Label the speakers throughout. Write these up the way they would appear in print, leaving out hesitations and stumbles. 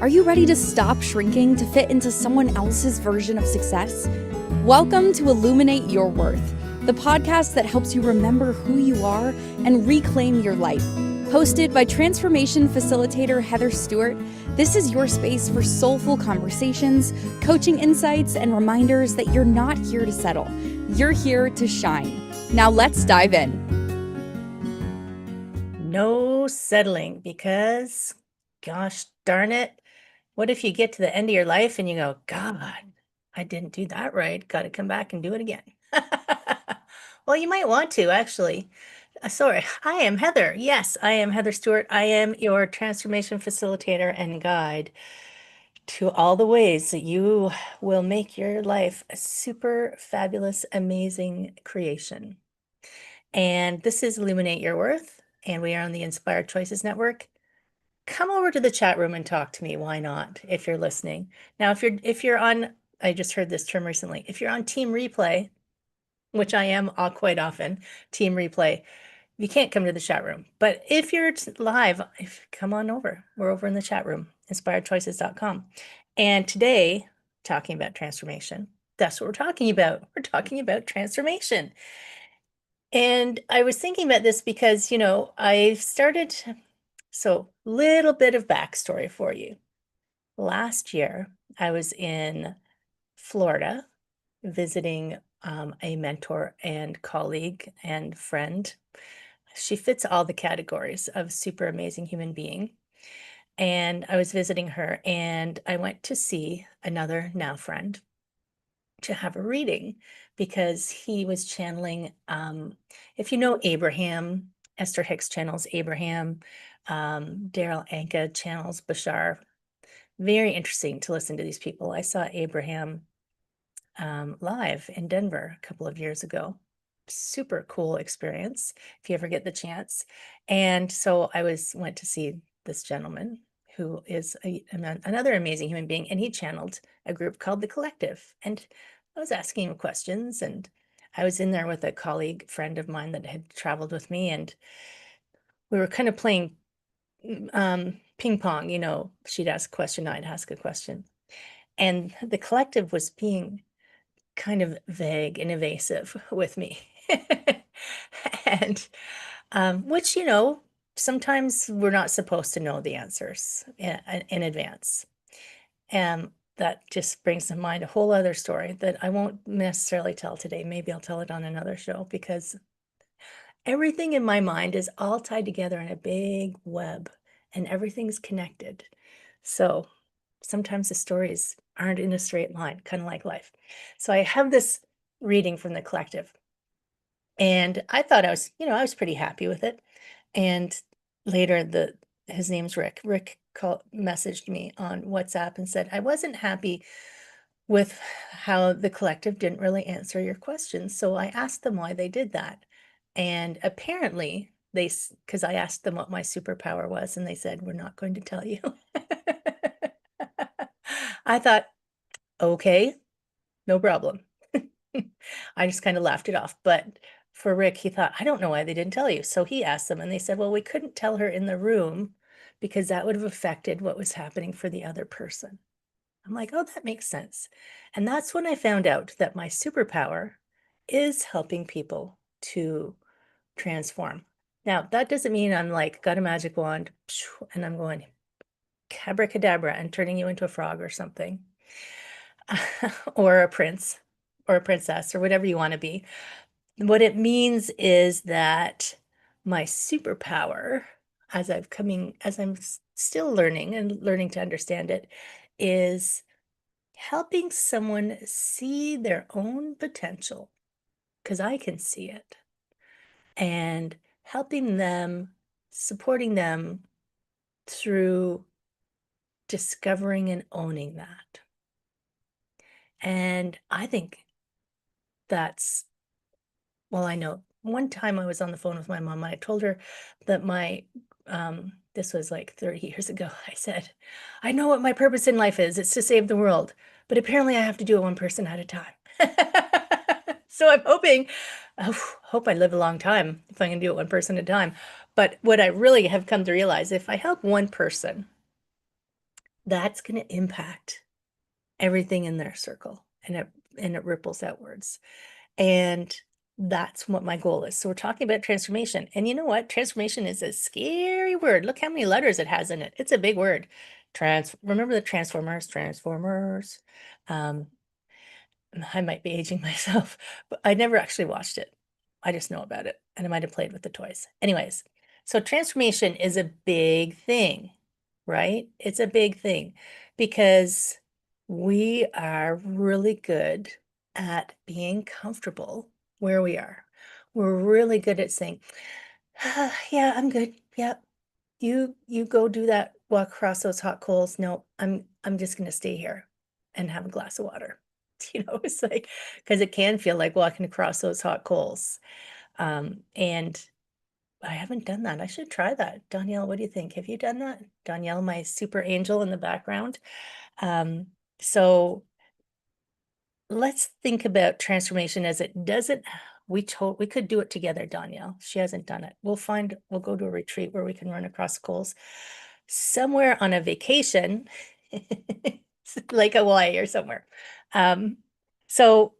Speaker 1: Are you ready to stop shrinking to fit into someone else's version of success? Welcome to Illuminate Your Worth, the podcast that helps you remember who you are and reclaim your life. Hosted by transformation facilitator Heather Stewart, this is your space for soulful conversations, coaching insights, and reminders that you're not here to settle. You're here to shine. Now let's dive in.
Speaker 2: No settling, because gosh darn it, what if you get to the end of your life and you go, God, I didn't do that right. Got to come back and do it again. Well, you might want to actually. Sorry, I am Heather. Yes, I am Heather Stewart. I am your transformation facilitator and guide to all the ways that you will make your life a super fabulous, amazing creation. And this is Illuminate Your Worth, and we are on the Inspired Choices Network. Come over to the chat room and talk to me. Why not? If you're listening. Now, if you're on, I just heard this term recently. If you're on Team Replay, which I am quite often, Team Replay, you can't come to the chat room. But if you're live, come on over. We're over in the chat room, inspiredchoices.com. And today, talking about transformation. That's what we're talking about. We're talking about transformation. And I was thinking about this because, I started, so little bit of backstory for you. Last year, I was in Florida visiting a mentor and colleague and friend. She fits all the categories of super amazing human being. And I was visiting her, and I went to see another now friend to have a reading because he was channeling, if you know Abraham, Esther Hicks channels Abraham, Daryl Anka channels Bashar. Very interesting to listen to these people. I saw Abraham live in Denver a couple of years ago. Super cool experience if you ever get the chance. And so I went to see this gentleman who is another amazing human being, and he channeled a group called The Collective. And I was asking him questions, and I was in there with a colleague friend of mine that had traveled with me, and we were kind of playing ping pong. She'd ask a question, I'd ask a question. And The Collective was being kind of vague and evasive with me. And which, sometimes we're not supposed to know the answers in advance. And that just brings to mind a whole other story that I won't necessarily tell today. Maybe I'll tell it on another show, because everything in my mind is all tied together in a big web, and everything's connected. So sometimes the stories aren't in a straight line, kind of like life. So I have this reading from The Collective, and I thought I was pretty happy with it. And later, his name's Rick. Rick messaged me on WhatsApp and said, I wasn't happy with how The Collective didn't really answer your questions. So I asked them why they did that. And apparently because I asked them what my superpower was, and they said, we're not going to tell you. I thought, okay, no problem. I just kind of laughed it off. But for Rick, he thought, I don't know why they didn't tell you. So he asked them, and they said, well, we couldn't tell her in the room because that would have affected what was happening for the other person. I'm like, oh, that makes sense. And that's when I found out that my superpower is helping people to transform. Now, that doesn't mean I'm like, got a magic wand and I'm going abracadabra and turning you into a frog or something, or a prince or a princess or whatever you want to be. What it means is that my superpower, as I'm still learning and learning to understand it, is helping someone see their own potential, because I can see it, and helping them, supporting them through discovering and owning that. And I think that's, well, I know one time I was on the phone with my mom, and I told her that this was like 30 years ago. I said, I know what my purpose in life is. It's to save the world. But apparently I have to do it one person at a time. So I'm hope I live a long time if I can do it one person at a time. But what I really have come to realize, if I help one person, that's going to impact everything in their circle, and it ripples outwards. And that's what my goal is. So we're talking about transformation. And you know what? Transformation is a scary word. Look how many letters it has in it. It's a big word. Remember the Transformers. Um, I might be aging myself, but I never actually watched it. I just know about it, and I might have played with the toys. Anyways, so transformation is a big thing, right? It's a big thing because we are really good at being comfortable where we are. We're really good at saying, "Ah, yeah, I'm good. Yeah, you go do that, walk across those hot coals. No, I'm just gonna stay here and have a glass of water." It's like, because it can feel like walking across those hot coals. And I haven't done that. I should try that. Danielle, what do you think? Have you done that? Danielle, my super angel in the background. So let's think about transformation as it doesn't. We could do it together, Danielle. She hasn't done it. We'll go to a retreat where we can run across coals somewhere on a vacation, like Hawaii or somewhere. So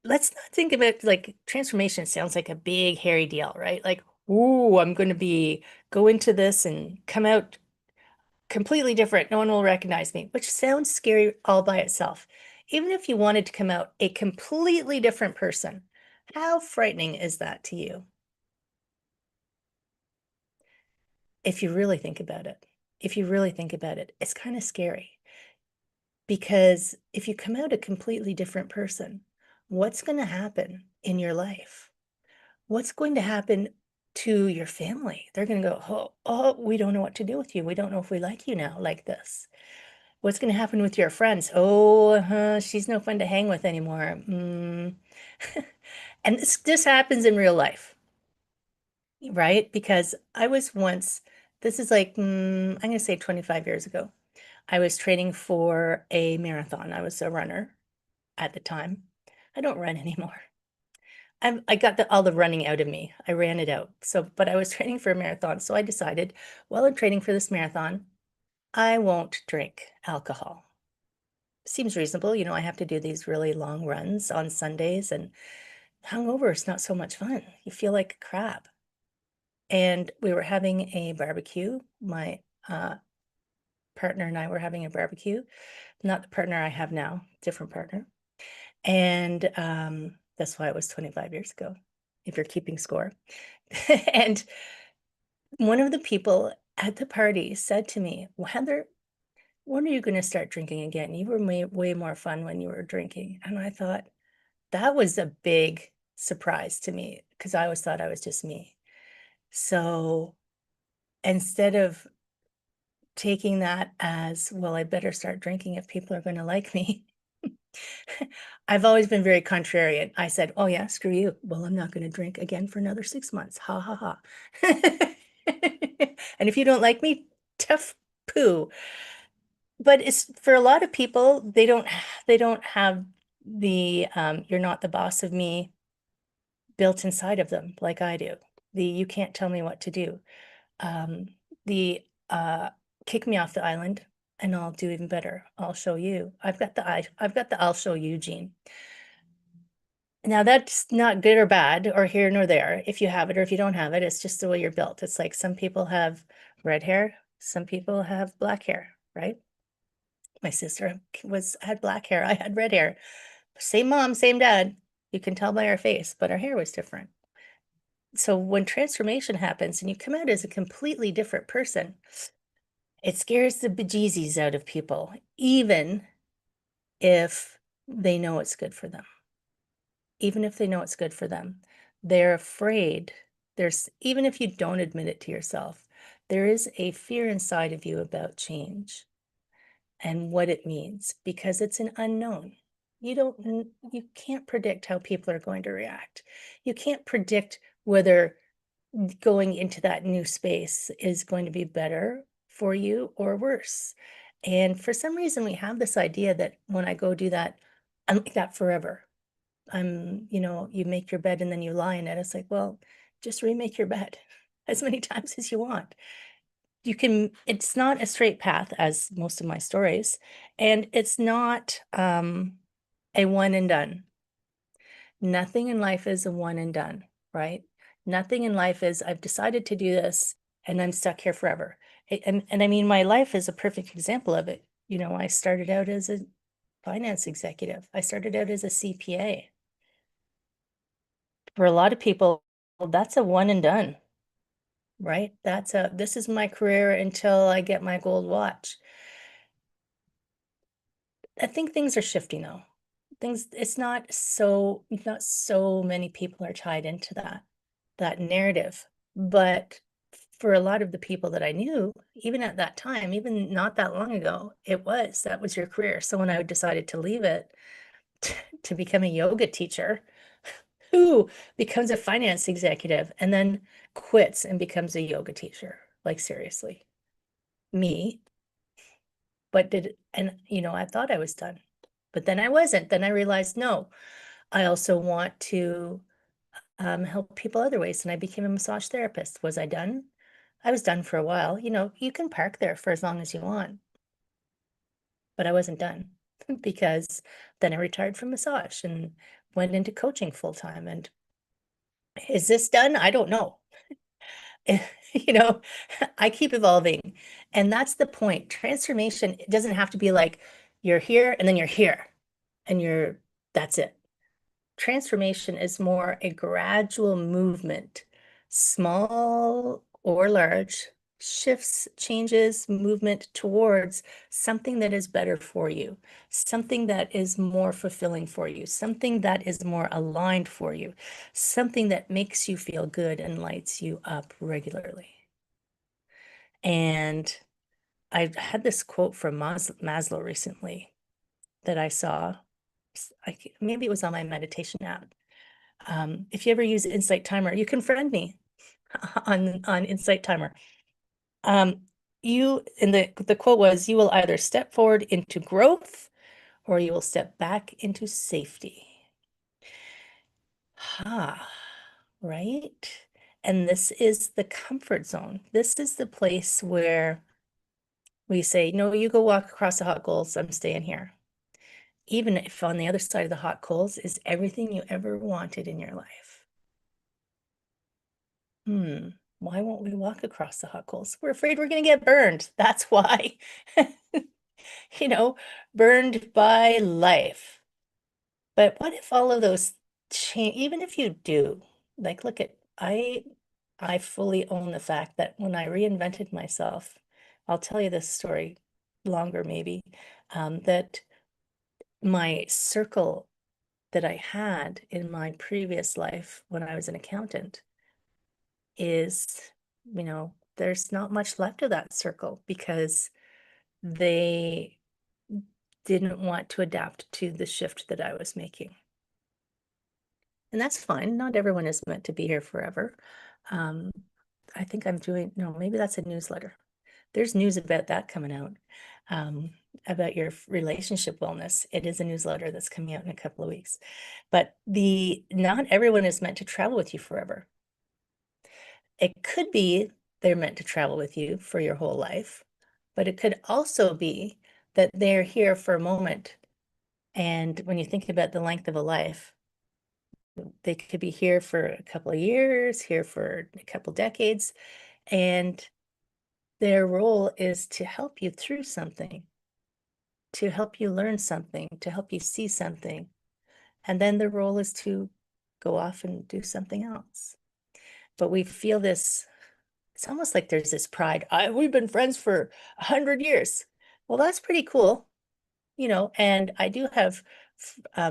Speaker 2: let's not think about, like, transformation sounds like a big hairy deal, right? Like, ooh, I'm going to go into this and come out completely different. No one will recognize me, which sounds scary all by itself. Even if you wanted to come out a completely different person, how frightening is that to you? If you really think about it, it's kind of scary, because if you come out a completely different person, what's going to happen in your life? What's going to happen to your family? They're going to go, oh, we don't know what to do with you. We don't know if we like you now like this. What's going to happen with your friends? Oh, she's no fun to hang with anymore. And this happens in real life, right? Because I was once, this is like, I'm going to say 25 years ago. I was training for a marathon. I was a runner at the time. I don't run anymore. I got all the running out of me. I ran it out. So, but I was training for a marathon. So I decided, while I'm training for this marathon, I won't drink alcohol. Seems reasonable. I have to do these really long runs on Sundays, and hungover is not so much fun. You feel like crap. And we were having a barbecue. My partner and I were having a barbecue. Not the partner I have now, different partner. And that's why it was 25 years ago, if you're keeping score. And one of the people at the party said to me, "Well, Heather, when are you going to start drinking again? You were way more fun when you were drinking." And I thought, that was a big surprise to me, because I always thought I was just me. So instead of taking that as, well, I better start drinking if people are going to like me, I've always been very contrarian. I said, "Oh yeah, screw you. Well, I'm not going to drink again for another 6 months. Ha ha ha." And if you don't like me, tough poo. But it's for a lot of people, they don't have the "you're not the boss of me" built inside of them like I do. "You can't tell me what to do." Um, the "kick me off the island and I'll do even better. I'll show you." I've got the "I'll show you" gene. Now that's not good or bad or here nor there. If you have it or if you don't have it, it's just the way you're built. It's like some people have red hair, some people have black hair, right? My sister had black hair, I had red hair. Same mom, same dad. You can tell by our face, but our hair was different. So when transformation happens and you come out as a completely different person, it scares the bejesus out of people, even if they know it's good for them. Even if they know it's good for them, they're afraid. Even if you don't admit it to yourself, there is a fear inside of you about change and what it means, because it's an unknown. You can't predict how people are going to react. You can't predict whether going into that new space is going to be better for you or worse. And for some reason, we have this idea that when I go do that, I'm like that forever. You make your bed and then you lie in it. It's like, well, just remake your bed as many times as you want. it's not a straight path as most of my stories, and it's not a one and done. Nothing in life is a one and done, right? Nothing in life is, I've decided to do this and I'm stuck here forever. And I mean, my life is a perfect example of it. I started out as a finance executive. I started out as a CPA. For a lot of people, that's a one and done, right? This is my career until I get my gold watch. I think things are shifting though. It's not so many people are tied into that narrative. But for a lot of the people that I knew, even at that time, even not that long ago, that was your career. So when I decided to leave it to become a yoga teacher, who becomes a finance executive and then quits and becomes a yoga teacher? Like seriously, me. I thought I was done, but then I wasn't. Then I realized, no, I also want to help people other ways. And I became a massage therapist. Was I done? I was done for a while. You can park there for as long as you want, but I wasn't done because then I retired from massage and went into coaching full time. And is this done? I don't know. you know, I keep evolving. And that's the point. Transformation, it doesn't have to be like you're here and then you're here and that's it. Transformation is more a gradual movement, small or large, shifts, changes, movement towards something that is better for you, something that is more fulfilling for you, something that is more aligned for you, something that makes you feel good and lights you up regularly. And I had this quote from Maslow recently that I saw. Maybe it was on my meditation app. If you ever use Insight Timer, you can friend me on Insight Timer. The quote was, you will either step forward into growth or you will step back into safety. Right? And this is the comfort zone. This is the place where we say, no, you go walk across the hot coals, I'm staying here. Even if on the other side of the hot coals is everything you ever wanted in your life. Why won't we walk across the hot coals? We're afraid we're going to get burned. That's why, burned by life. But what if all of those change, even if you do, like, look at, I fully own the fact that when I reinvented myself, I'll tell you this story longer maybe, that my circle that I had in my previous life when I was an accountant is, there's not much left of that circle because they didn't want to adapt to the shift that I was making. And that's fine. Not everyone is meant to be here forever. I think maybe that's a newsletter. There's news about that coming out, about your relationship wellness. It is a newsletter that's coming out in a couple of weeks. But not everyone is meant to travel with you forever. It could be they're meant to travel with you for your whole life, but it could also be that they're here for a moment. And when you think about the length of a life, they could be here for a couple of years, here for a couple decades, and their role is to help you through something, to help you learn something, to help you see something. And then the role is to go off and do something else. But we feel this, it's almost like there's this pride. We've been friends for 100 years. Well, that's pretty cool, and I do have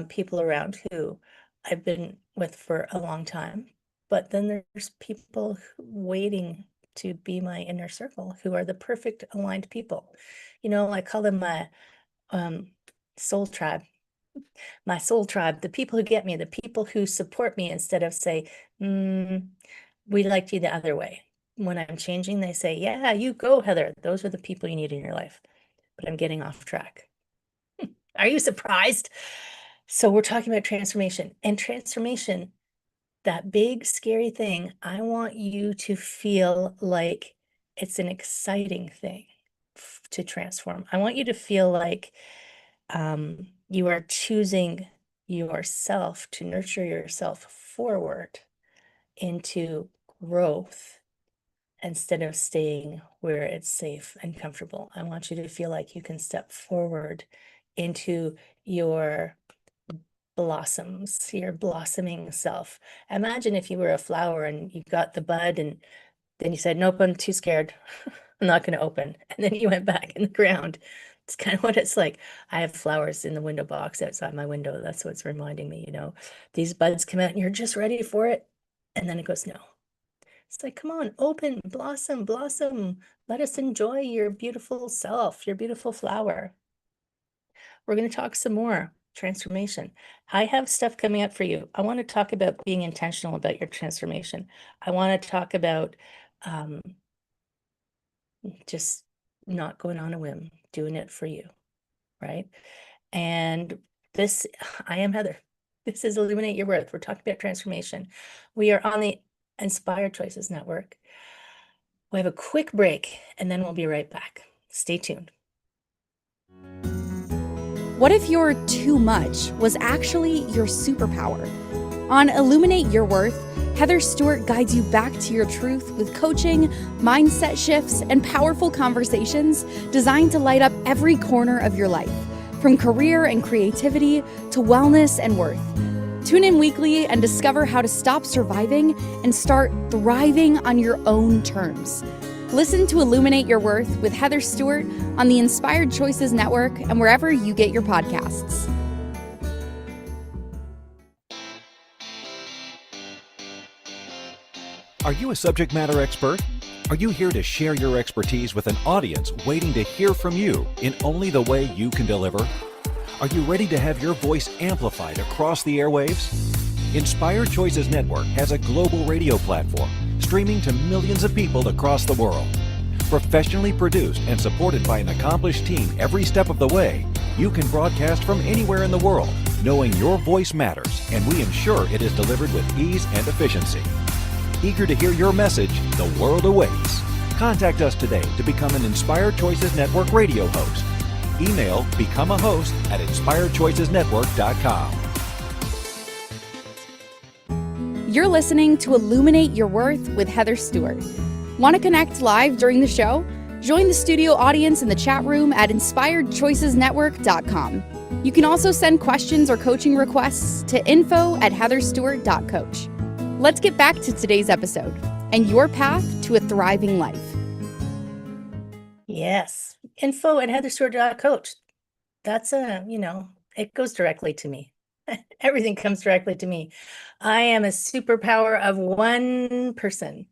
Speaker 2: people around who I've been with for a long time, but then there's people waiting to be my inner circle who are the perfect aligned people. I call them my soul tribe. My soul tribe, the people who get me, the people who support me instead of say, we liked you the other way. When I'm changing, they say, yeah, you go, Heather. Those are the people you need in your life. But I'm getting off track. Are you surprised? So we're talking about transformation, and transformation, that big scary thing. I want you to feel like It's an exciting thing to transform. I want you to feel like you are choosing yourself to nurture yourself forward into growth instead of staying where it's safe and comfortable. I want you to feel like you can step forward into your blossoms, your blossoming self. Imagine if you were a flower and you got the bud and then you said, nope, I'm too scared. I'm not going to open. And then you went back in the ground. It's kind of what it's like. I have flowers in the window box outside my window. That's what's reminding me, these buds come out and you're just ready for it. And then it goes, no. It's like, come on, open, blossom, blossom. Let us enjoy your beautiful self, your beautiful flower. We're going to talk some more transformation. I have stuff coming up for you. I want to talk about being intentional about your transformation. I want to talk about just not going on a whim, doing it for you, right? And this, I am Heather. This is Illuminate Your Worth. We're talking about transformation. We are on the Inspired Choices Network. We have a quick break and then we'll be right back. Stay tuned.
Speaker 1: What if your too much was actually your superpower? On Illuminate Your Worth, Heather Stewart guides you back to your truth with coaching, mindset shifts, and powerful conversations designed to light up every corner of your life, from career and creativity to wellness and worth. Tune in weekly and discover how to stop surviving and start thriving on your own terms. Listen to Illuminate Your Worth with Heather Stewart on the Inspired Choices Network and wherever you get your podcasts.
Speaker 3: Are you a subject matter expert? Are you here to share your expertise with an audience waiting to hear from you in only the way you can deliver? Are you ready to have your voice amplified across the airwaves? Inspired Choices Network has a global radio platform streaming to millions of people across the world. Professionally produced and supported by an accomplished team every step of the way, you can broadcast from anywhere in the world, knowing your voice matters, and we ensure it is delivered with ease and efficiency. Eager to hear your message, the world awaits. Contact us today to become an Inspired Choices Network radio host. Email become a host at inspiredchoicesnetwork.com.
Speaker 1: You're listening to Illuminate Your Worth with Heather Stewart. Want to connect live during the show? Join the studio audience in the chat room at inspiredchoicesnetwork.com. You can also send questions or coaching requests to info@heatherstewart.coach. Let's get back to today's episode and your path to a thriving life.
Speaker 2: Yes, info@heatherstewart.coach. That's it goes directly to me. Everything comes directly to me. I am a superpower of one person.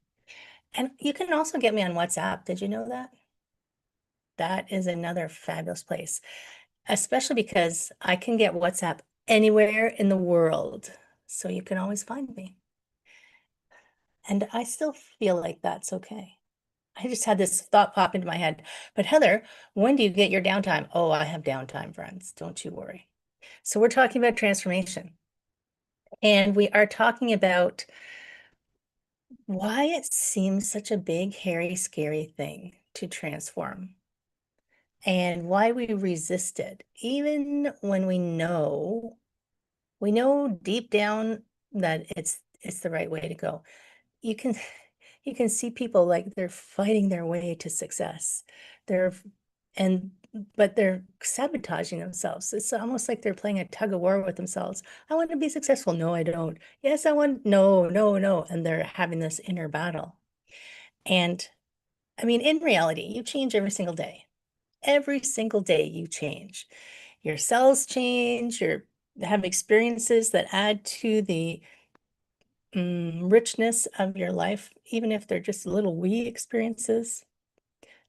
Speaker 2: And you can also get me on WhatsApp. Did you know that? That is another fabulous place, especially because I can get WhatsApp anywhere in the world. So you can always find me. And I still feel like that's okay. I just had this thought pop into my head. But Heather, when do you get your downtime? Oh, I have downtime, friends. Don't you worry. So we're talking about transformation. And we are talking about why it seems such a big, hairy, scary thing to transform and why we resist it, even when we know deep down that it's the right way to go. You can you can see people like they're fighting their way to success. They're and but they're sabotaging themselves. It's almost like they're playing a tug of war with themselves. I want to be successful. No, I don't. Yes, I want. No, no, no. And they're having this inner battle. And I mean, in reality, you change every single day. Every single day you change. Your cells change, you have experiences that add to the richness of your life, even if they're just little wee experiences.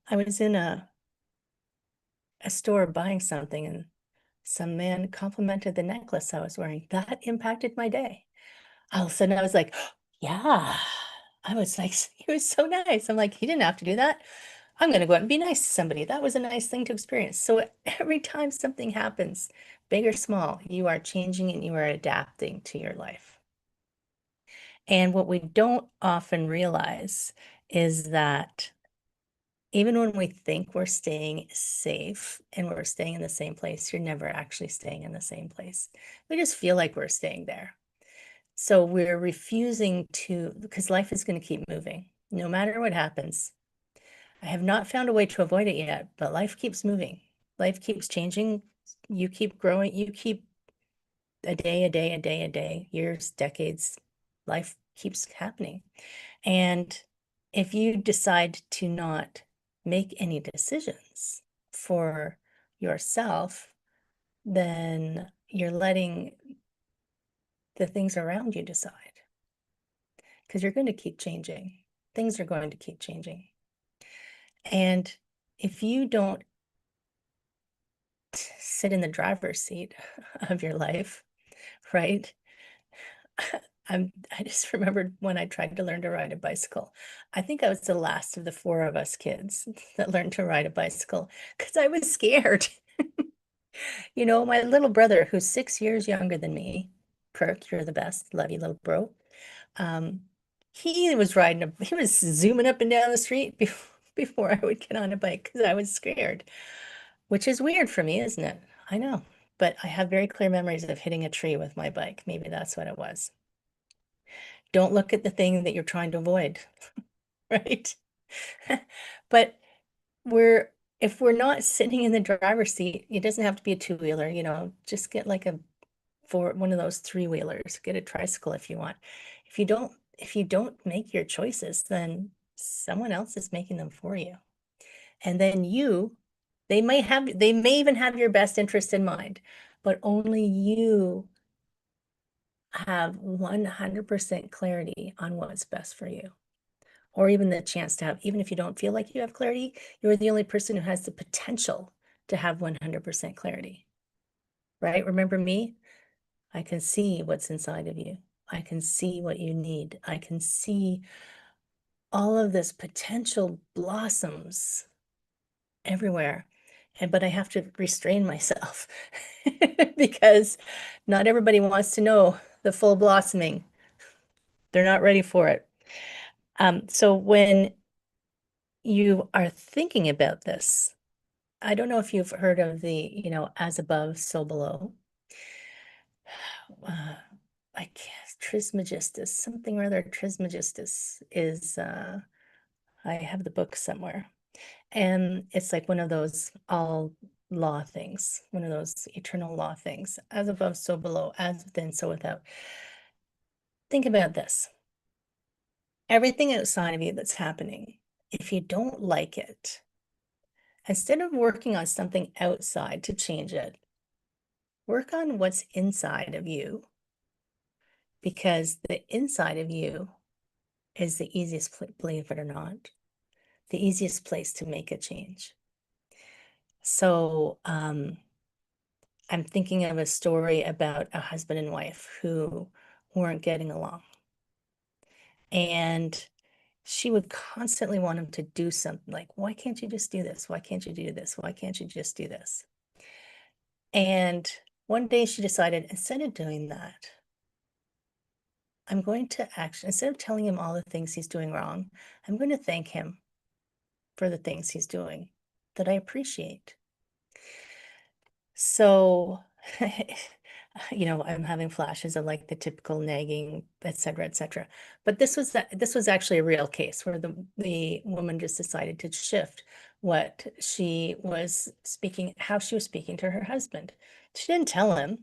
Speaker 2: I was in a store buying something and some man complimented the necklace I was wearing. That impacted my day. All of a sudden I was like, yeah, I was like, he was so nice. I'm like, he didn't have to do that. I'm going to go out and be nice to somebody. That was a nice thing to experience. So every time something happens, big or small, you are changing and you are adapting to your life. And what we don't often realize is that even when we think we're staying safe and we're staying in the same place, you're never actually staying in the same place. We just feel like we're staying there. So we're refusing to, because life is going to keep moving no matter what happens. I have not found a way to avoid it yet, but life keeps moving. Life keeps changing. You keep growing. You keep a day, years, decades. Life keeps happening. And if you decide to not make any decisions for yourself, then you're letting the things around you decide, because you're going to keep changing. Things are going to keep changing. And if you don't sit in the driver's seat of your life, right? I just remembered when I tried to learn to ride a bicycle. I think I was the last of the four of us kids that learned to ride a bicycle because I was scared. You know, my little brother, who's 6 years younger than me, Kirk, you're the best, love you, little bro. He was he was zooming up and down the street before I would get on a bike because I was scared, which is weird for me, isn't it? I know, but I have very clear memories of hitting a tree with my bike. Maybe that's what it was. Don't look at the thing that you're trying to avoid, right? But if we're not sitting in the driver's seat, it doesn't have to be a two-wheeler, you know, just get like one of those three-wheelers, get a tricycle if you want. If you don't make your choices, then someone else is making them for you. And then they may even have your best interest in mind, but only you have 100% clarity on what's best for you, or even the chance to have, even if you don't feel like you have clarity, you're the only person who has the potential to have 100% clarity, right? Remember me? I can see what's inside of you. I can see what you need. I can see all of this potential blossoms everywhere. But I have to restrain myself because not everybody wants to know the full blossoming. They're not ready for it. So when you are thinking about this, I don't know if you've heard of the, as above, so below. I guess Trismegistus, something or other. Trismegistus is, I have the book somewhere. And it's like one of those all law things, one of those eternal law things, as above, so below, as within, so without. Think about this. Everything outside of you that's happening, if you don't like it, instead of working on something outside to change it, work on what's inside of you, because the inside of you is the easiest, believe it or not, the easiest place to make a change. So I'm thinking of a story about a husband and wife who weren't getting along. And she would constantly want him to do something like, why can't you just do this? Why can't you do this? Why can't you just do this? And one day she decided, instead of doing that, I'm going to instead of telling him all the things he's doing wrong, I'm going to thank him for the things he's doing that I appreciate. So, I'm having flashes of like the typical nagging, et cetera, et cetera. But this was actually a real case where the woman just decided to shift what she was speaking, how she was speaking to her husband. She didn't tell him.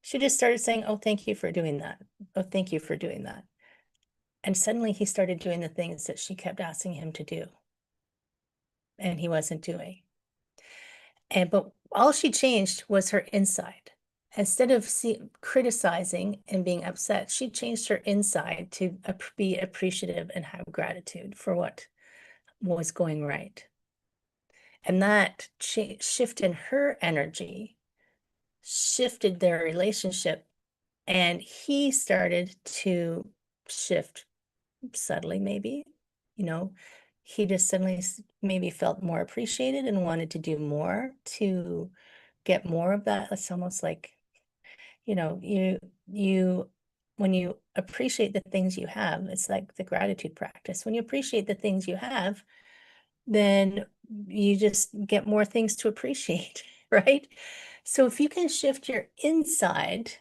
Speaker 2: She just started saying, oh, thank you for doing that. Oh, thank you for doing that. And suddenly he started doing the things that she kept asking him to do, and he wasn't doing. But all she changed was her inside. Instead of criticizing and being upset, she changed her inside to be appreciative and have gratitude for what was going right. And that shift in her energy shifted their relationship, and he started to shift subtly, maybe. He just suddenly maybe felt more appreciated and wanted to do more to get more of that. It's almost like, you when you appreciate the things you have, it's like the gratitude practice. When you appreciate the things you have, then you just get more things to appreciate, right? So if you can shift your inside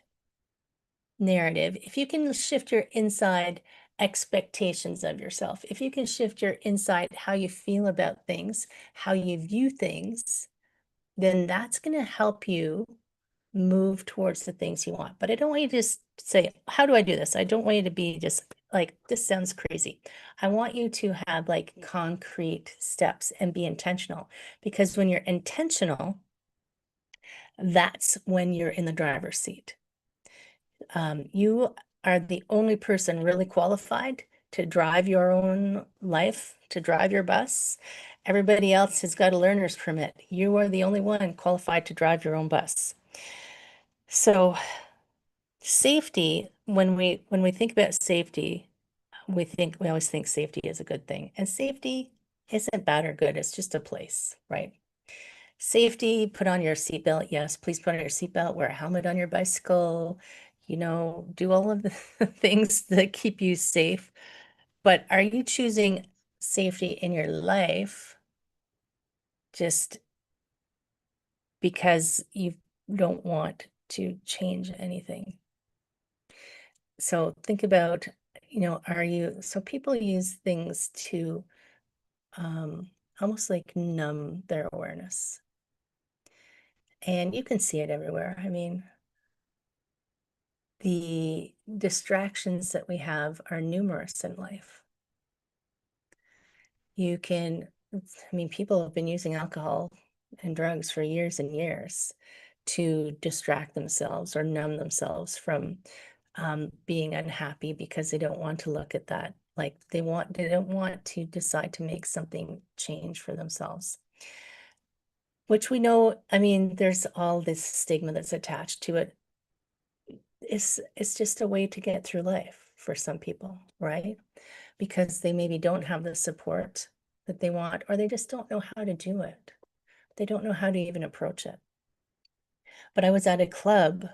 Speaker 2: narrative, if you can shift your inside expectations of yourself, if you can shift your inside how you feel about things, how you view things, then that's going to help you move towards the things you want. But I don't want you to just say, how do I do this? I don't want you to be just like, this sounds crazy. I want you to have like concrete steps and be intentional, because when you're intentional, that's when you're in the driver's seat. You are the only person really qualified to drive your own life, to drive your bus. Everybody else has got a learner's permit. You are the only one qualified to drive your own bus. So safety, when we think about safety, we always think safety is a good thing. And safety isn't bad or good, it's just a place, right? Safety, put on your seatbelt. Yes, please put on your seatbelt, wear a helmet on your bicycle, do all of the things that keep you safe. But are you choosing safety in your life just because you don't want to change anything? So think about, so people use things to almost like numb their awareness. And you can see it everywhere. I mean, the distractions that we have are numerous in life. People have been using alcohol and drugs for years and years to distract themselves or numb themselves from being unhappy, because they don't want to look at that. Like they don't want to decide to make something change for themselves. Which we know, there's all this stigma that's attached to it. It's just a way to get through life for some people, right? Because they maybe don't have the support that they want, or they just don't know how to do it. They don't know how to even approach it. But I was at a club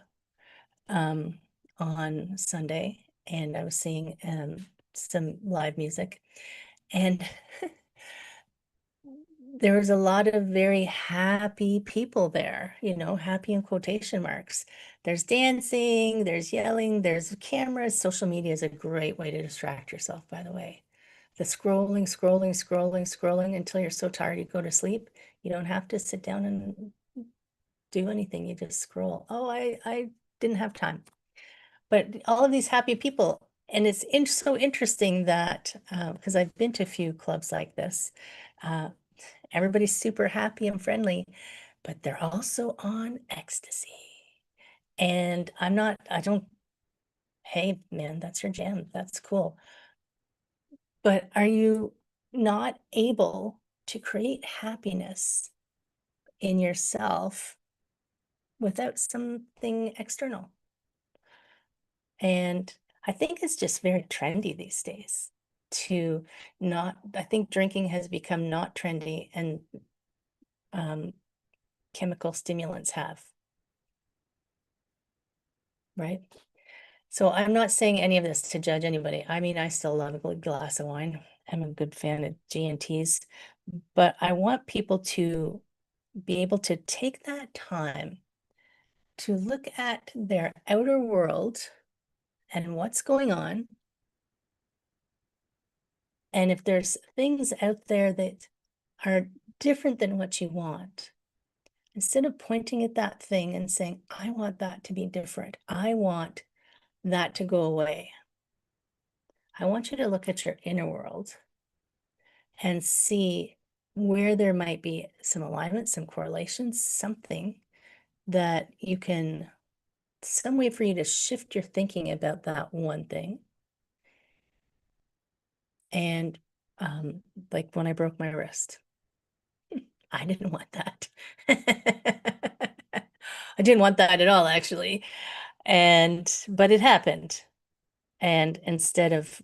Speaker 2: on Sunday, and I was seeing some live music, and there was a lot of very happy people there, happy in quotation marks. There's dancing, there's yelling, there's cameras. Social media is a great way to distract yourself, by the way. The scrolling until you're so tired you go to sleep. You don't have to sit down and do anything. You just scroll. Oh, I didn't have time. But all of these happy people, and it's so interesting that, because I've been to a few clubs like this, everybody's super happy and friendly, but they're also on ecstasy. And hey man, that's your jam. That's cool. But are you not able to create happiness in yourself without something external? And I think it's just very trendy these days I think drinking has become not trendy, and chemical stimulants have, right? So I'm not saying any of this to judge anybody. I still love a good glass of wine. I'm a good fan of G&Ts, but I want people to be able to take that time to look at their outer world and what's going on. And if there's things out there that are different than what you want, instead of pointing at that thing and saying, I want that to be different, I want that to go away, I want you to look at your inner world and see where there might be some alignment, some correlations, something that some way for you to shift your thinking about that one thing. And like when I broke my wrist, I didn't want that. I didn't want that at all, actually. But it happened. And instead of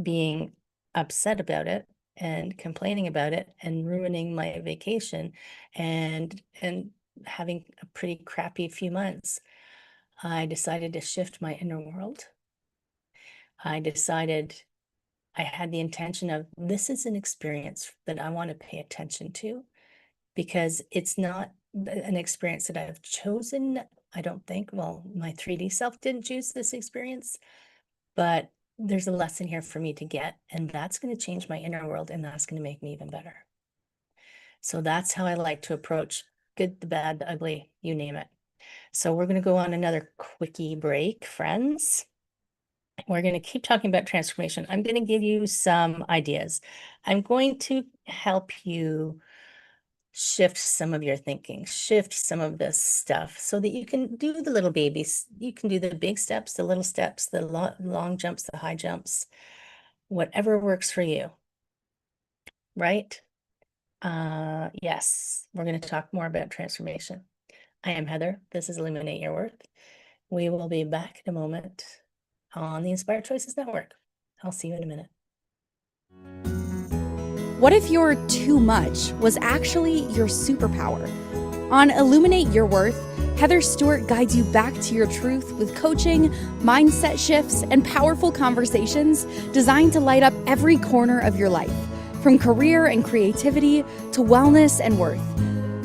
Speaker 2: being upset about it and complaining about it and ruining my vacation and having a pretty crappy few months, I decided to shift my inner world. I decided I had the intention of, this is an experience that I want to pay attention to, because it's not an experience that I've chosen. I don't think, well, my 3D self didn't choose this experience, but there's a lesson here for me to get, and that's going to change my inner world, and that's going to make me even better. So that's how I like to approach good, the bad, the ugly, you name it. So we're going to go on another quickie break, friends. We're going to keep talking about transformation. I'm going to give you some ideas. I'm going to help you shift some of your thinking, shift some of this stuff so that you can do the little babies. You can do the big steps, the little steps, the long jumps, the high jumps, whatever works for you, right? Yes, we're going to talk more about transformation. I am Heather. This is Illuminate Your Worth. We will be back in a moment on the Inspired Choices Network. I'll see you in a minute.
Speaker 1: What if your too much was actually your superpower? On Illuminate Your Worth, Heather Stewart guides you back to your truth with coaching, mindset shifts, and powerful conversations designed to light up every corner of your life, from career and creativity to wellness and worth.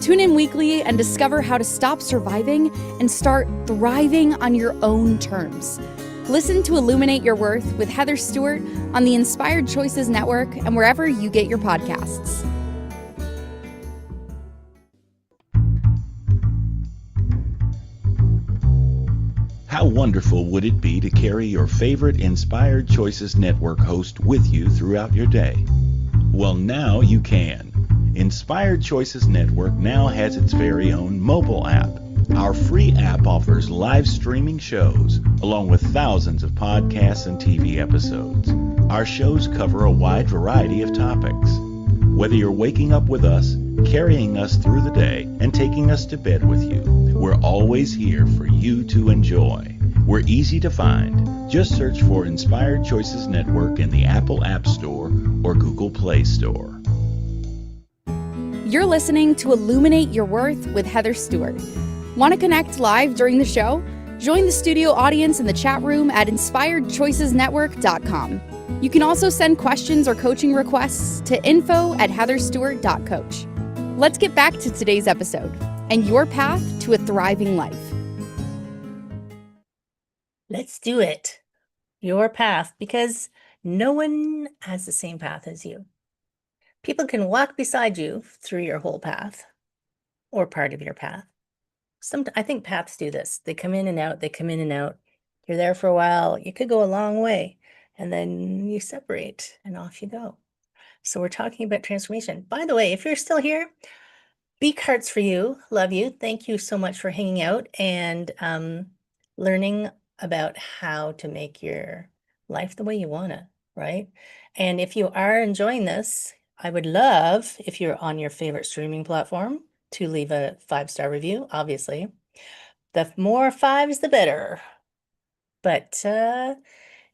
Speaker 1: Tune in weekly and discover how to stop surviving and start thriving on your own terms. Listen to Illuminate Your Worth with Heather Stewart on the Inspired Choices Network and wherever you get your podcasts.
Speaker 4: How wonderful would it be to carry your favorite Inspired Choices Network host with you throughout your day? Well, now you can. Inspired Choices Network now has its very own mobile app. Our free app offers live streaming shows, along with thousands of podcasts and TV episodes. Our shows cover a wide variety of topics. Whether you're waking up with us, carrying us through the day, and taking us to bed with you, we're always here for you to enjoy. We're easy to find. Just search for Inspired Choices Network in the Apple App Store or Google Play Store.
Speaker 1: You're listening to Illuminate Your Worth with Heather Stewart. Want to connect live during the show? Join the studio audience in the chat room at inspiredchoicesnetwork.com. You can also send questions or coaching requests to info@heatherstewart.coach. Let's get back to today's episode and your path to a thriving life.
Speaker 2: Let's do it. Your path, because no one has the same path as you. People can walk beside you through your whole path or part of your path. I think paths do this. They come in and out, they come in and out. You're there for a while. You could go a long way and then you separate and off you go. So we're talking about transformation. By the way, if you're still here, big hearts for you. Love you. Thank you so much for hanging out and learning about how to make your life the way you want it, right? And if you are enjoying this, I would love, if you're on your favorite streaming platform, to leave a 5-star review, obviously. The more fives, the better. But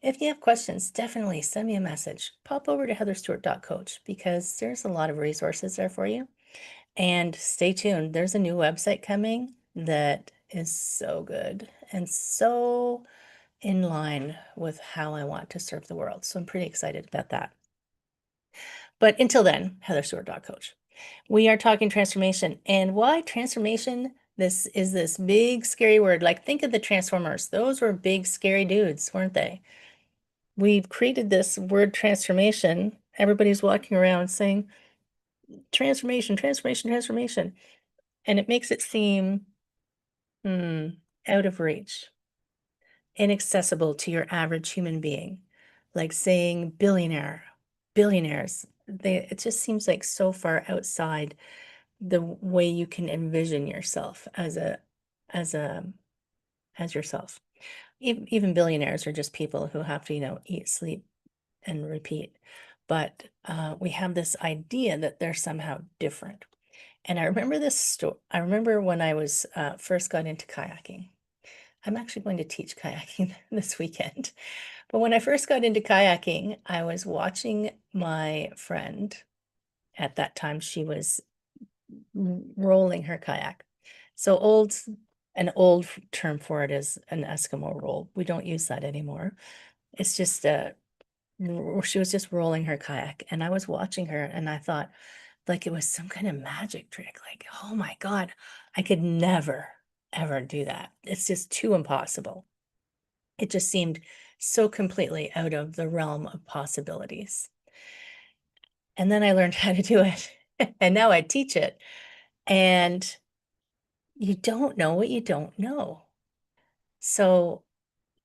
Speaker 2: if you have questions, definitely send me a message. Pop over to heatherstewart.coach because there's a lot of resources there for you. And stay tuned. There's a new website coming that is so good and so in line with how I want to serve the world. So I'm pretty excited about that. But until then, heatherstewart.coach. We are talking transformation. And why transformation? This is this big, scary word. Like, think of the Transformers. Those were big, scary dudes, weren't they? We've created this word transformation. Everybody's walking around saying, transformation, transformation, transformation. And it makes it seem out of reach, inaccessible to your average human being. Like saying billionaire, billionaires. It just seems like so far outside the way you can envision yourself as yourself. Even billionaires are just people who have to, eat, sleep, and repeat. But we have this idea that they're somehow different. And I remember this story. I remember when I was first got into kayaking. I'm actually going to teach kayaking this weekend. But when I first got into kayaking, I was watching my friend. At that time, she was rolling her kayak. So an old term for it is an Eskimo roll. We don't use that anymore. It's just she was just rolling her kayak, and I was watching her, and I thought, like it was some kind of magic trick. Like, oh my God, I could never, ever do that. It's just too impossible. It just seemed so completely out of the realm of possibilities. And then I learned how to do it, and now I teach it. And you don't know what you don't know. So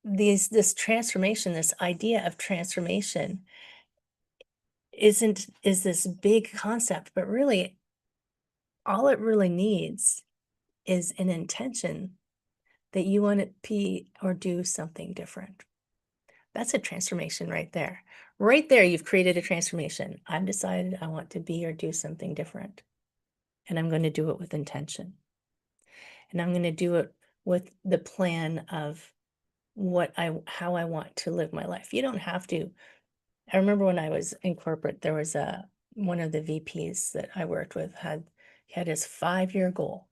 Speaker 2: this transformation, this idea of transformation is this big concept, but really all it really needs is an intention that you want to be or do something different. That's a transformation right there. Right there, you've created a transformation. I've decided I want to be or do something different, and I'm going to do it with intention. And I'm going to do it with the plan of how I want to live my life. You don't have to. I remember when I was in corporate, there was one of the VPs that I worked with he had his 5-year goal,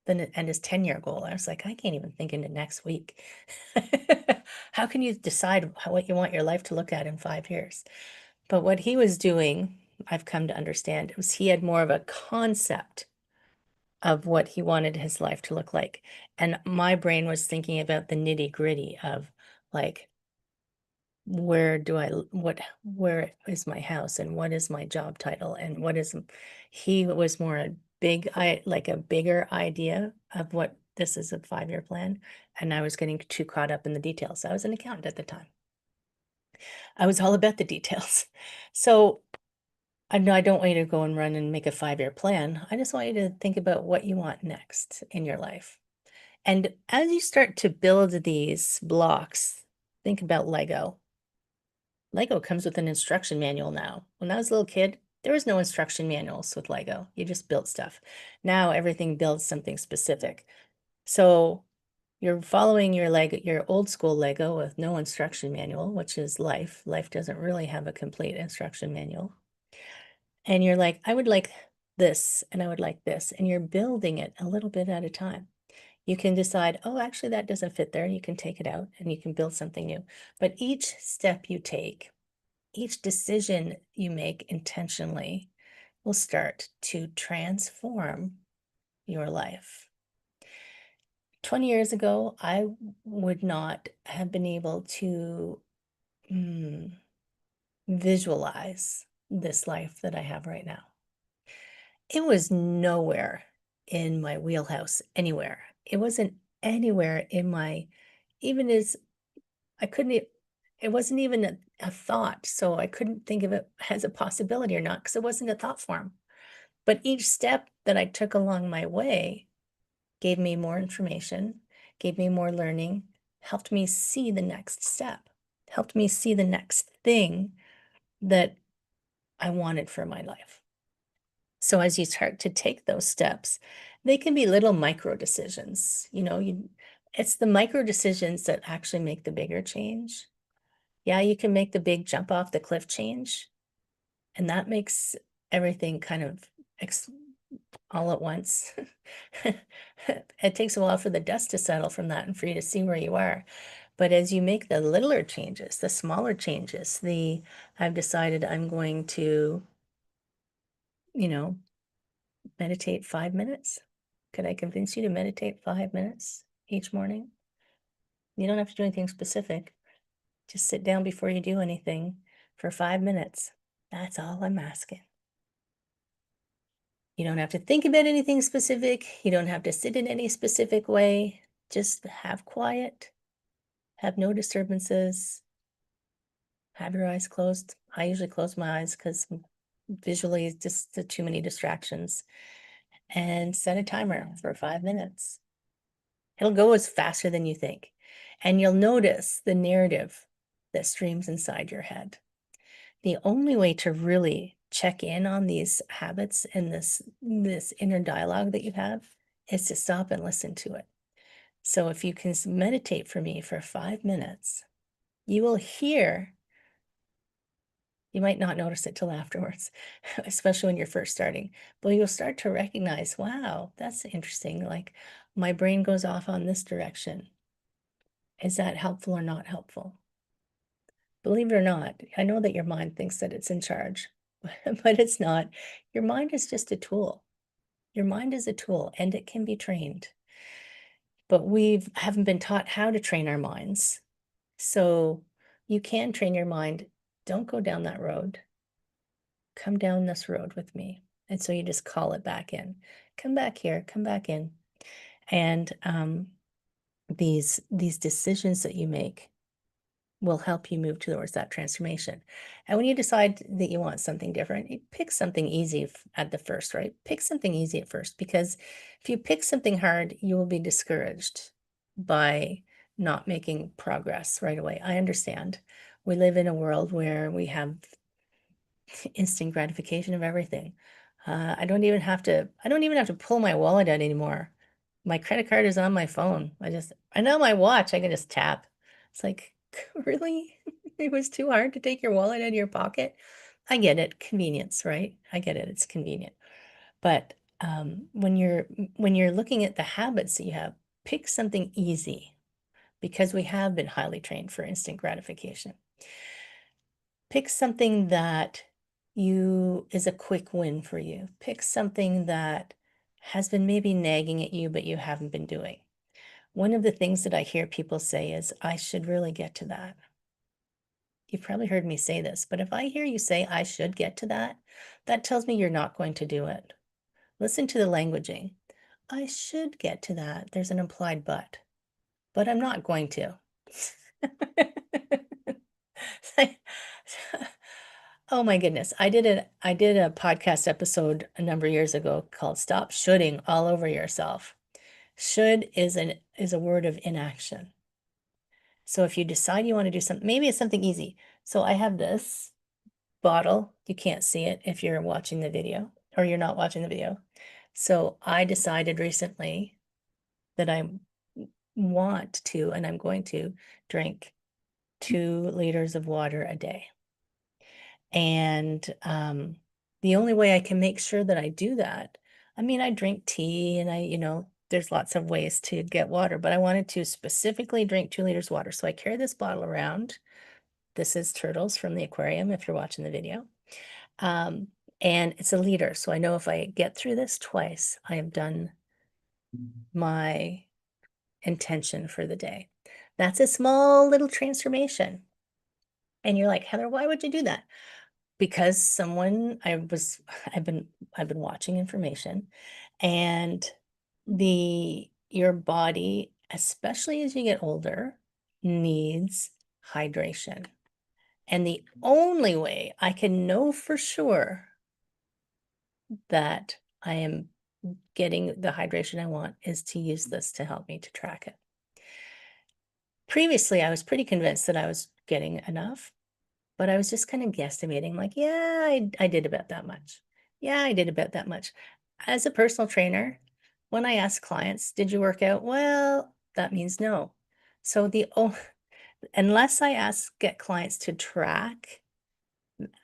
Speaker 2: and his 10-year goal. I was like, I can't even think into next week. How can you decide what you want your life to look at in 5 years? But what he was doing, I've come to understand, was he had more of a concept of what he wanted his life to look like. And my brain was thinking about the nitty-gritty of like, where is my house, and what is my job title, and he was more a bigger idea of what this is a 5-year plan. And I was getting too caught up in the details. I was an accountant at the time. I was all about the details. So I know I don't want you to go and run and make a 5-year plan. I just want you to think about what you want next in your life. And as you start to build these blocks, think about Lego. Lego comes with an instruction manual now. When I was a little kid, there was no instruction manuals with Lego. You just built stuff. Now everything builds something specific. So you're following your old school Lego with no instruction manual, which is life. Life doesn't really have a complete instruction manual. And you're like, I would like this, and I would like this. And you're building it a little bit at a time. You can decide, oh, actually, that doesn't fit there. You can take it out and you can build something new. But each step you take, each decision you make intentionally will start to transform your life. 20 years ago, I would not have been able to visualize this life that I have right now. It was nowhere in my wheelhouse anywhere. It wasn't anywhere in my, even as I couldn't, it wasn't even a thought. So I couldn't think of it as a possibility or not, because it wasn't a thought form. But each step that I took along my way gave me more information, gave me more learning, helped me see the next step, helped me see the next thing that I wanted for my life. So as you start to take those steps, they can be little micro decisions. It's the micro decisions that actually make the bigger change. Yeah, you can make the big jump off the cliff change, and that makes everything kind of all at once. It takes a while for the dust to settle from that and for you to see where you are. But as you make the littler changes, the smaller changes, I've decided I'm going to, meditate 5 minutes. Could I convince you to meditate 5 minutes each morning? You don't have to do anything specific. Just sit down before you do anything for 5 minutes. That's all I'm asking. You don't have to think about anything specific. You don't have to sit in any specific way. Just have quiet, have no disturbances, have your eyes closed. I usually close my eyes because visually it's just too many distractions. And set a timer for 5 minutes. It'll go as faster than you think. And you'll notice the narrative that streams inside your head. The only way to really check in on these habits and this inner dialogue that you have is to stop and listen to it. So if you can meditate for me for 5 minutes, you will hear. You might not notice it till afterwards, especially when you're first starting, but you'll start to recognize, wow, that's interesting. Like my brain goes off on this direction. Is that helpful or not helpful? Believe it or not, I know that your mind thinks that it's in charge, but it's not. Your mind is just a tool. Your mind is a tool and it can be trained. But we haven't been taught how to train our minds. So you can train your mind. Don't go down that road. Come down this road with me. And so you just call it back in. Come back here, come back in. And these decisions that you make will help you move towards that transformation. And when you decide that you want something different, you pick something easy at the first, right? Pick something easy at first, because if you pick something hard, you will be discouraged by not making progress right away. I understand. We live in a world where we have instant gratification of everything. I don't even have to pull my wallet out anymore. My credit card is on my phone. I know my watch, I can just tap. It's like, really? It was too hard to take your wallet out of your pocket? I get it, convenience, right? I get it, it's convenient. But when you're looking at the habits that you have, pick something easy, because we have been highly trained for instant gratification. Pick something that is a quick win for you. Pick something that has been maybe nagging at you, but you haven't been doing. One of the things that I hear people say is, I should really get to that. You've probably heard me say this, but if I hear you say, I should get to that, that tells me you're not going to do it. Listen to the languaging. I should get to that. There's an implied but I'm not going to. Oh my goodness. I did a podcast episode a number of years ago called Stop Shoulding All Over Yourself. Should is a word of inaction. So if you decide you want to do something, maybe it's something easy. So I have this bottle. You can't see it if you're watching the video, or you're not watching the video. So I decided recently that I want to, and I'm going to drink 2 liters of water a day. And the only way I can make sure that I do that, I mean, I drink tea and there's lots of ways to get water, but I wanted to specifically drink 2 liters of water. So I carry this bottle around. This is turtles from the aquarium, if you're watching the video. And it's a liter. So I know if I get through this twice, I have done my intention for the day. That's a small little transformation. And you're like, Heather, why would you do that? Because I've been watching information, and your body, especially as you get older, needs hydration. And the only way I can know for sure that I am getting the hydration I want is to use this to help me to track it. Previously, I was pretty convinced that I was getting enough, but I was just kind of guesstimating, like, yeah, I did about that much. Yeah, I did about that much. As a personal trainer, when I ask clients, did you work out? Well, that means no. So unless I get clients to track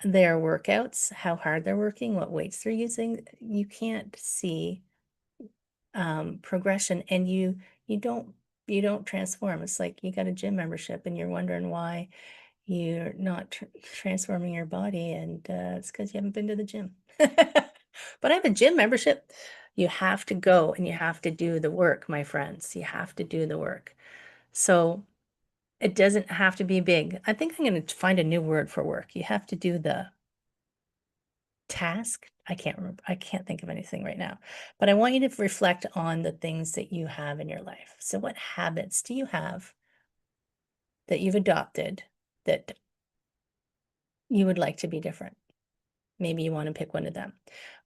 Speaker 2: their workouts, how hard they're working, what weights they're using, you can't see progression, and you don't transform. It's like you got a gym membership and you're wondering why you're not transforming your body, and it's because you haven't been to the gym. But I have a gym membership. You have to go and you have to do the work, my friends. You have to do the work. So it doesn't have to be big. I think I'm going to find a new word for work. You have to do the task. I can't remember. I can't think of anything right now, but I want you to reflect on the things that you have in your life. So what habits do you have that you've adopted that you would like to be different? Maybe you want to pick one of them.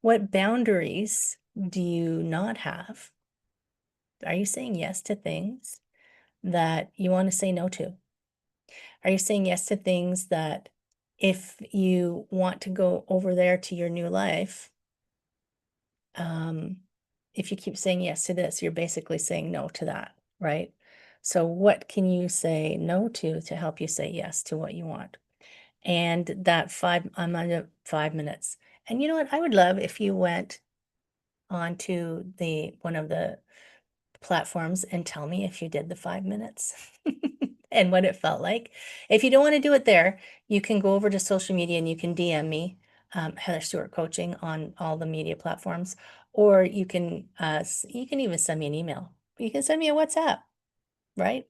Speaker 2: What boundaries do you not have? Are you saying yes to things that you want to say no to? Are you saying yes to things that if you want to go over there to your new life, if you keep saying yes to this, you're basically saying no to that, right? So what can you say no to help you say yes to what you want? And I'm under 5 minutes. And you know what? I would love if you went onto one of the platforms and tell me if you did the 5 minutes. and what it felt like. If you don't want to do it there, you can go over to social media and you can DM me, Heather Stewart Coaching, on all the media platforms, or you can even send me an email. You can send me a WhatsApp, right?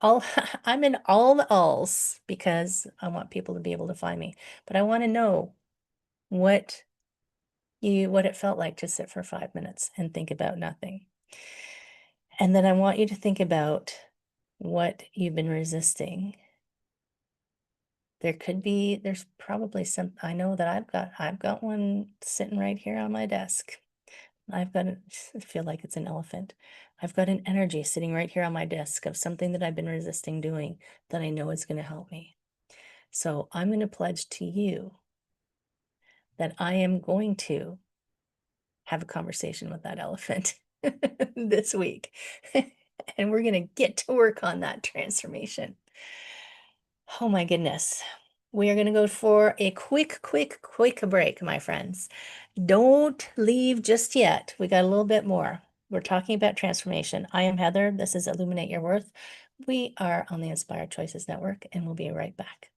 Speaker 2: I'm in all the alls because I want people to be able to find me, but I want to know what it felt like to sit for 5 minutes and think about nothing. And then I want you to think about what you've been resisting. There's probably some, I know that I've got one sitting right here on my desk. I feel like it's an elephant. I've got an energy sitting right here on my desk of something that I've been resisting doing that I know is going to help me. So I'm going to pledge to you that I am going to have a conversation with that elephant this week. And we're going to get to work on that transformation. Oh my goodness. We are going to go for a quick break, my friends. Don't leave just yet. We got a little bit more. We're talking about transformation. I am Heather. This is Illuminate Your Worth. We are on the Inspired Choices Network, and we'll be right back.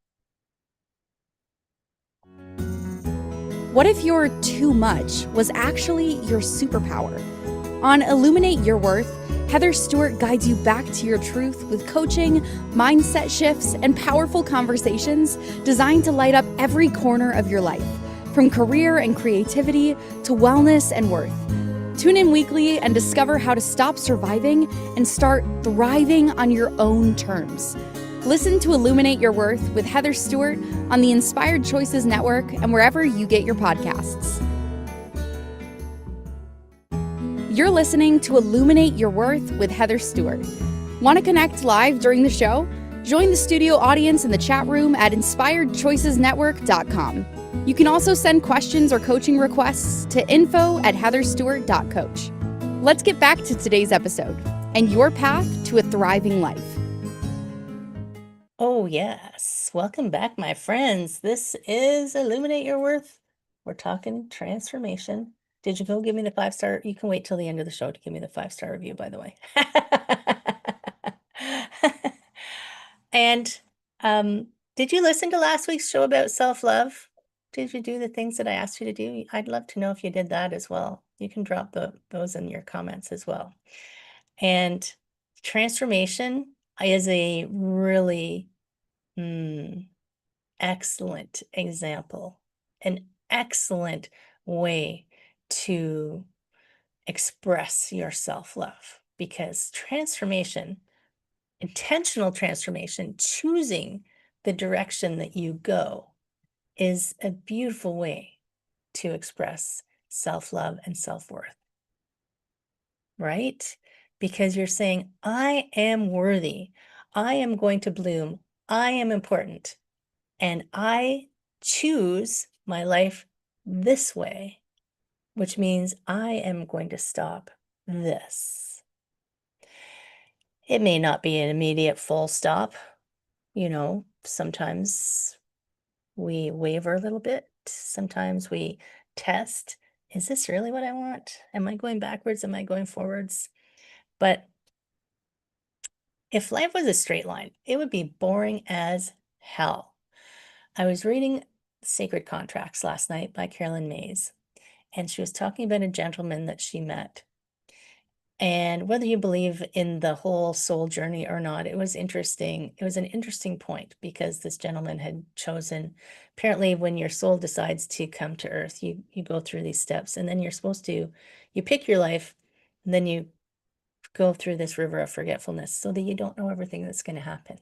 Speaker 1: What if your too much was actually your superpower? On Illuminate Your Worth, Heather Stewart guides you back to your truth with coaching, mindset shifts, and powerful conversations designed to light up every corner of your life, from career and creativity to wellness and worth. Tune in weekly and discover how to stop surviving and start thriving on your own terms. Listen to Illuminate Your Worth with Heather Stewart on the Inspired Choices Network and wherever you get your podcasts. You're listening to Illuminate Your Worth with Heather Stewart. Want to connect live during the show? Join the studio audience in the chat room at inspiredchoicesnetwork.com. You can also send questions or coaching requests to info@heatherstewart.coach. Let's get back to today's episode and your path to a thriving life.
Speaker 2: Oh, yes. Welcome back, my friends. This is Illuminate Your Worth. We're talking transformation. Did you go give me the 5-star? You can wait till the end of the show to give me the 5-star review, by the way. And did you listen to last week's show about self-love? Did you do the things that I asked you to do? I'd love to know if you did that as well. You can drop those in your comments as well. And transformation is a really excellent example, an excellent way to express your self-love, because transformation, intentional transformation, choosing the direction that you go, is a beautiful way to express self-love and self-worth, right? Because you're saying, I am worthy, I am going to bloom, I am important, and I choose my life this way, which means I am going to stop this. It may not be an immediate full stop. Sometimes we waver a little bit. Sometimes we test. Is this really what I want? Am I going backwards? Am I going forwards? But if life was a straight line, it would be boring as hell. I was reading Sacred Contracts last night by Carolyn Mays, and she was talking about a gentleman that she met. And whether you believe in the whole soul journey or not, it was interesting. It was an interesting point because this gentleman had chosen, apparently when your soul decides to come to earth, you go through these steps, and then you pick your life, and then you go through this river of forgetfulness so that you don't know everything that's going to happen,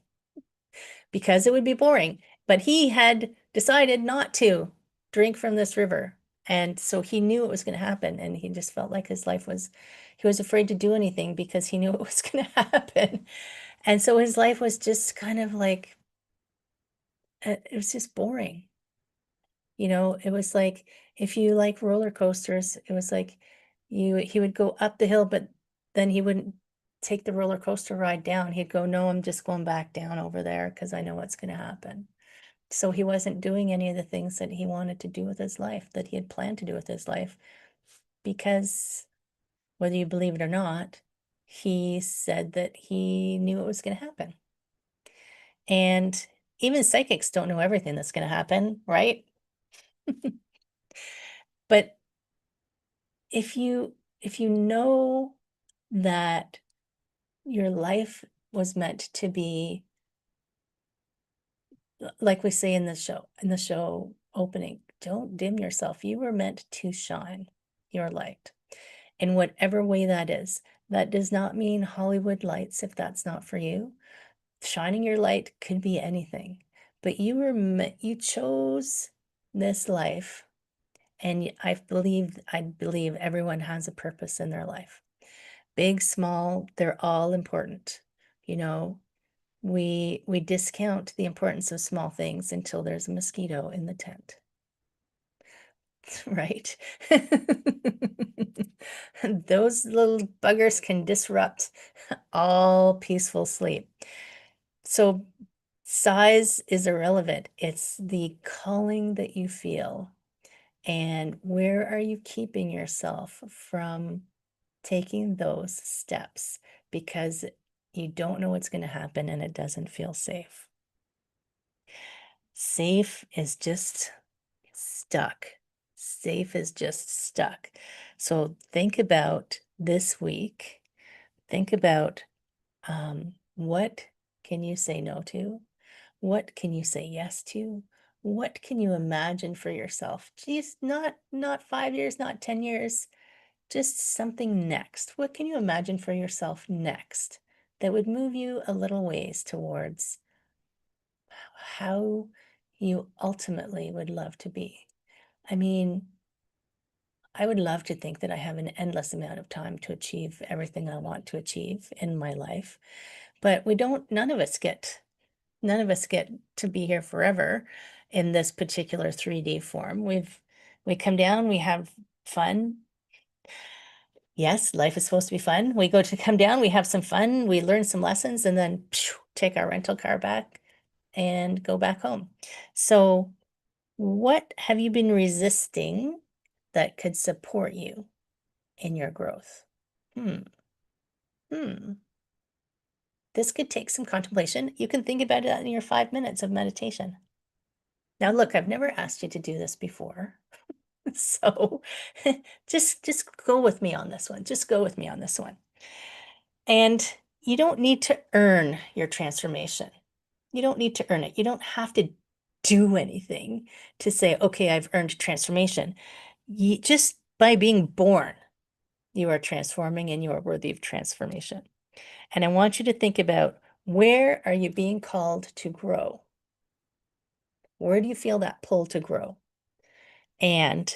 Speaker 2: because it would be boring. But he had decided not to drink from this river. And so he knew it was going to happen. And he just felt like he was afraid to do anything because he knew it was going to happen. And so his life was just kind of like, it was just boring. It was like, if you like roller coasters, it was like he would go up the hill, but then he wouldn't take the roller coaster ride down. He'd go, no, I'm just going back down over there because I know what's going to happen. So he wasn't doing any of the things that he wanted to do with his life, that he had planned to do with his life, because whether you believe it or not, he said that he knew it was going to happen. And even psychics don't know everything that's going to happen, right? But if you know that your life was meant to be, like we say in the show opening, don't dim yourself. You were meant to shine your light in whatever way that is. That does not mean Hollywood lights if that's not for you. Shining your light could be anything, but you chose this life, and I believe everyone has a purpose in their life. Big, small, they're all important. You know, we discount the importance of small things until there's a mosquito in the tent. Right? Those little buggers can disrupt all peaceful sleep. So size is irrelevant. It's the calling that you feel. And where are you keeping yourself from taking those steps? Because you don't know what's going to happen and it doesn't feel safe. Safe is just stuck. Safe is just stuck. So think about this week. Think about what can you say no to? What can you say yes to? What can you imagine for yourself? Geez, not 5 years, not 10 years, just something next. What can you imagine for yourself next that would move you a little ways towards how you ultimately would love to be? I mean, I would love to think that I have an endless amount of time to achieve everything I want to achieve in my life, but none of us get to be here forever in this particular 3D form. We come down, we have fun. Yes, life is supposed to be fun. We come down, we have some fun, we learn some lessons, and then take our rental car back and go back home. So what have you been resisting that could support you in your growth? This could take some contemplation. You can think about it in your 5 minutes of meditation. Now, look, I've never asked you to do this before. So just go with me on this one. Just go with me on this one. And you don't need to earn your transformation. You don't need to earn it. You don't have to do anything to say, okay, I've earned transformation. Just by being born, you are transforming and you are worthy of transformation. And I want you to think about, where are you being called to grow? Where do you feel that pull to grow? And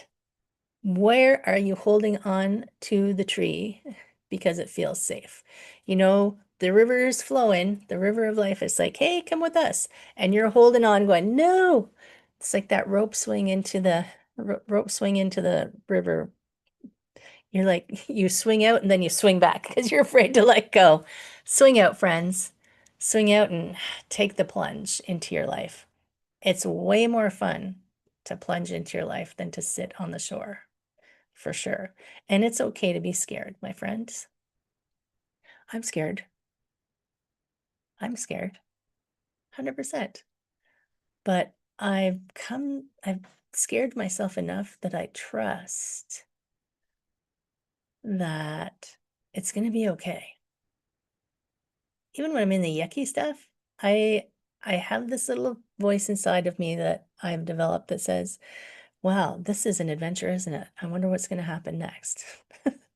Speaker 2: where are you holding on to the tree because it feels safe? You know, the river is flowing, the river of life is like, hey, come with us. And you're holding on going, no. It's like that rope swing into the river. You're like, you swing out and then you swing back because you're afraid to let go. Swing out, friends. Swing out and take the plunge into your life. It's way more fun to plunge into your life than to sit on the shore, for sure. And it's okay to be scared, my friends. I'm scared. 100%. But I've scared myself enough that I trust that it's going to be okay. Even when I'm in the yucky stuff, I have this little voice inside of me that I've developed that says, wow, this is an adventure, isn't it? I wonder what's going to happen next.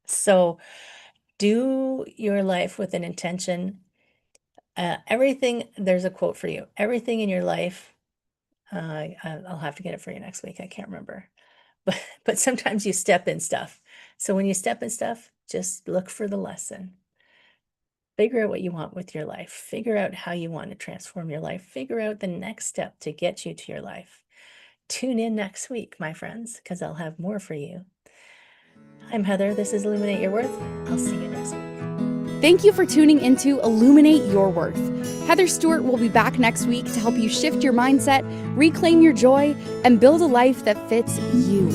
Speaker 2: So do your life with an intention. Everything, there's a quote for you. Everything in your life, I'll have to get it for you next week. I can't remember. But sometimes you step in stuff. So when you step in stuff, just look for the lesson. Figure out what you want with your life. Figure out how you want to transform your life. Figure out the next step to get you to your life. Tune in next week, my friends, because I'll have more for you. I'm Heather. This is Illuminate Your Worth. I'll see you next week.
Speaker 1: Thank you for tuning into Illuminate Your Worth. Heather Stewart will be back next week to help you shift your mindset, reclaim your joy, and build a life that fits you.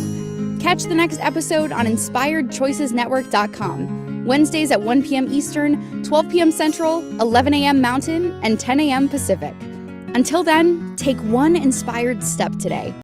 Speaker 1: Catch the next episode on InspiredChoicesNetwork.com, Wednesdays at 1 p.m. Eastern, 12 p.m. Central, 11 a.m. Mountain, and 10 a.m. Pacific. Until then, take one inspired step today.